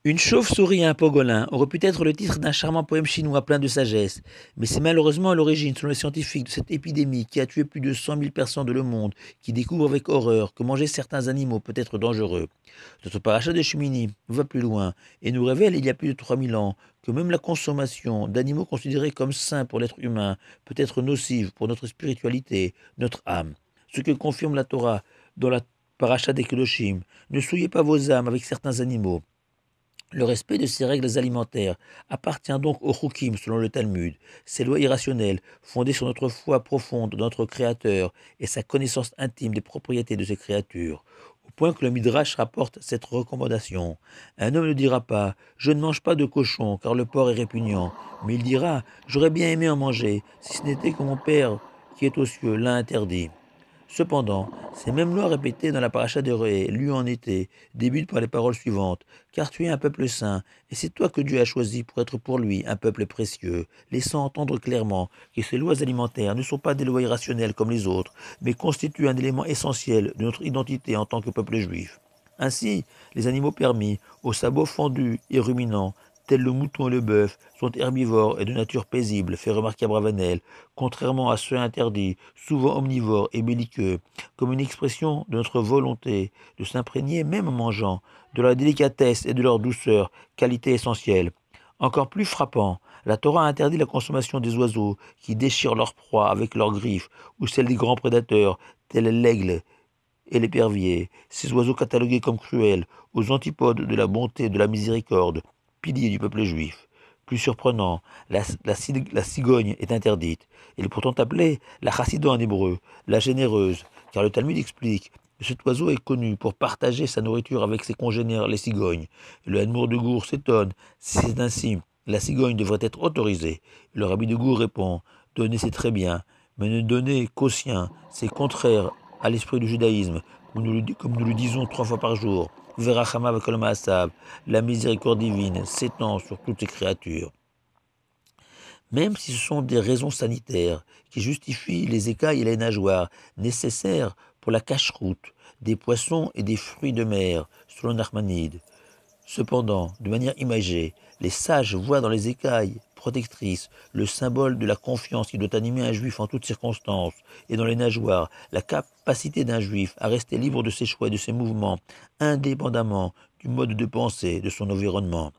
Une chauve-souris et un pangolin aurait pu être le titre d'un charmant poème chinois plein de sagesse, mais c'est malheureusement à l'origine, selon les scientifiques, de cette épidémie qui a tué plus de 100 000 personnes dans le monde, qui découvrent avec horreur que manger certains animaux peut être dangereux. Notre paracha de Shemini va plus loin et nous révèle il y a plus de 3000 ans que même la consommation d'animaux considérés comme sains pour l'être humain peut être nocive pour notre spiritualité, notre âme. Ce que confirme la Torah dans la paracha des Kedoshim, ne souillez pas vos âmes avec certains animaux. Le respect de ces règles alimentaires appartient donc aux Chukim selon le Talmud, ces lois irrationnelles fondées sur notre foi profonde dans notre Créateur et sa connaissance intime des propriétés de ces créatures, au point que le Midrash rapporte cette recommandation. Un homme ne dira pas « Je ne mange pas de cochon car le porc est répugnant », mais il dira « J'aurais bien aimé en manger si ce n'était que mon Père qui est aux cieux l'a interdit ». Cependant, ces mêmes lois répétées dans la paracha de Ré, lues en été, débutent par les paroles suivantes. Car tu es un peuple saint, et c'est toi que Dieu a choisi pour être pour lui un peuple précieux, laissant entendre clairement que ces lois alimentaires ne sont pas des lois irrationnelles comme les autres, mais constituent un élément essentiel de notre identité en tant que peuple juif. Ainsi, les animaux permis, aux sabots fendus et ruminants, tels le mouton et le bœuf, sont herbivores et de nature paisible, fait remarquer Abravanel, contrairement à ceux interdits, souvent omnivores et belliqueux, comme une expression de notre volonté de s'imprégner, même en mangeant, de leur délicatesse et de leur douceur, qualité essentielle. Encore plus frappant, la Torah interdit la consommation des oiseaux qui déchirent leur proie avec leurs griffes, ou celle des grands prédateurs, tels l'aigle et l'épervier, ces oiseaux catalogués comme cruels, aux antipodes de la bonté et de la miséricorde, piliers du peuple juif. Plus surprenant, la cigogne est interdite. Elle est pourtant appelée la chassidon en hébreu, la généreuse, car le Talmud explique que cet oiseau est connu pour partager sa nourriture avec ses congénères les cigognes. Le Hadmour de Gour s'étonne si c'est ainsi. La cigogne devrait être autorisée. Le rabbi de Gour répond donner c'est très bien, mais ne donner qu'aux siens, c'est contraire à l'esprit du judaïsme, comme nous le disons 3 fois par jour. Verachama v'kol ma'asav, la miséricorde divine s'étend sur toutes les créatures. Même si ce sont des raisons sanitaires qui justifient les écailles et les nageoires nécessaires pour la cache-route des poissons et des fruits de mer, selon Nachmanide. Cependant, de manière imagée, les sages voient dans les écailles protectrices le symbole de la confiance qui doit animer un juif en toutes circonstances, et dans les nageoires, la capacité d'un juif à rester libre de ses choix et de ses mouvements, indépendamment du mode de pensée de son environnement.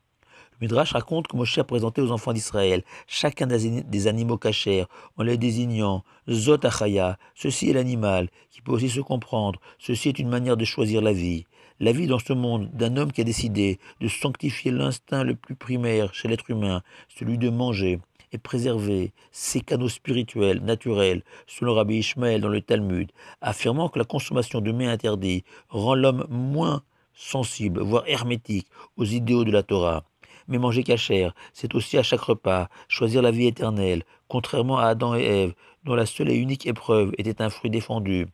Le Midrash raconte que Moshe a présenté aux enfants d'Israël chacun des animaux cachers en les désignant Zot Achaya, ceci est l'animal, qui peut aussi se comprendre, ceci est une manière de choisir la vie dans ce monde d'un homme qui a décidé de sanctifier l'instinct le plus primaire chez l'être humain, celui de manger, et préserver ses canaux spirituels, naturels, selon Rabbi Ishmael dans le Talmud, affirmant que la consommation de mets interdits rend l'homme moins sensible, voire hermétique, aux idéaux de la Torah. Mais manger cachère, c'est aussi à chaque repas choisir la vie éternelle, contrairement à Adam et Ève, dont la seule et unique épreuve était un fruit défendu.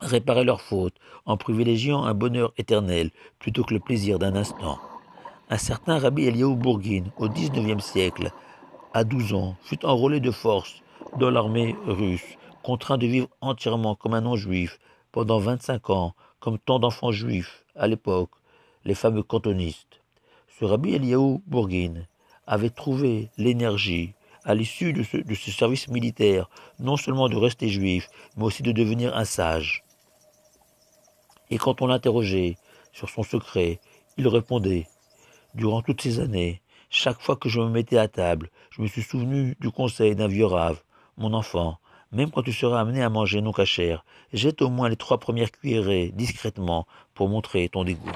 Réparer leurs fautes en privilégiant un bonheur éternel plutôt que le plaisir d'un instant. Un certain Rabbi Eliaou Bourguine, au XIXe siècle, à 12 ans, fut enrôlé de force dans l'armée russe, contraint de vivre entièrement comme un non-juif pendant 25 ans, comme tant d'enfants juifs à l'époque, les fameux cantonistes. Ce rabbi Eliaou Bourguine avait trouvé l'énergie, à l'issue de ce service militaire, non seulement de rester juif, mais aussi de devenir un sage. Et quand on l'interrogeait sur son secret, il répondait durant toutes ces années, chaque fois que je me mettais à table, je me suis souvenu du conseil d'un vieux rave. Mon enfant, même quand tu seras amené à manger non cachère, jette au moins les 3 premières cuillerées discrètement pour montrer ton dégoût.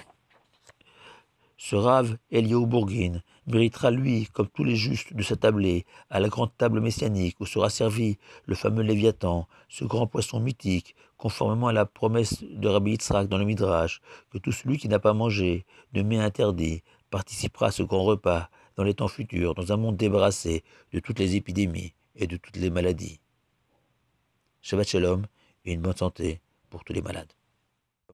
Ce rave, Eliaou Bourguine, méritera lui, comme tous les justes de sa tablée, à la grande table messianique où sera servi le fameux Léviathan, ce grand poisson mythique, conformément à la promesse de Rabbi Yitzhak dans le Midrash, que tout celui qui n'a pas mangé de mets interdits participera à ce grand repas dans les temps futurs, dans un monde débarrassé de toutes les épidémies et de toutes les maladies. Shabbat Shalom et une bonne santé pour tous les malades.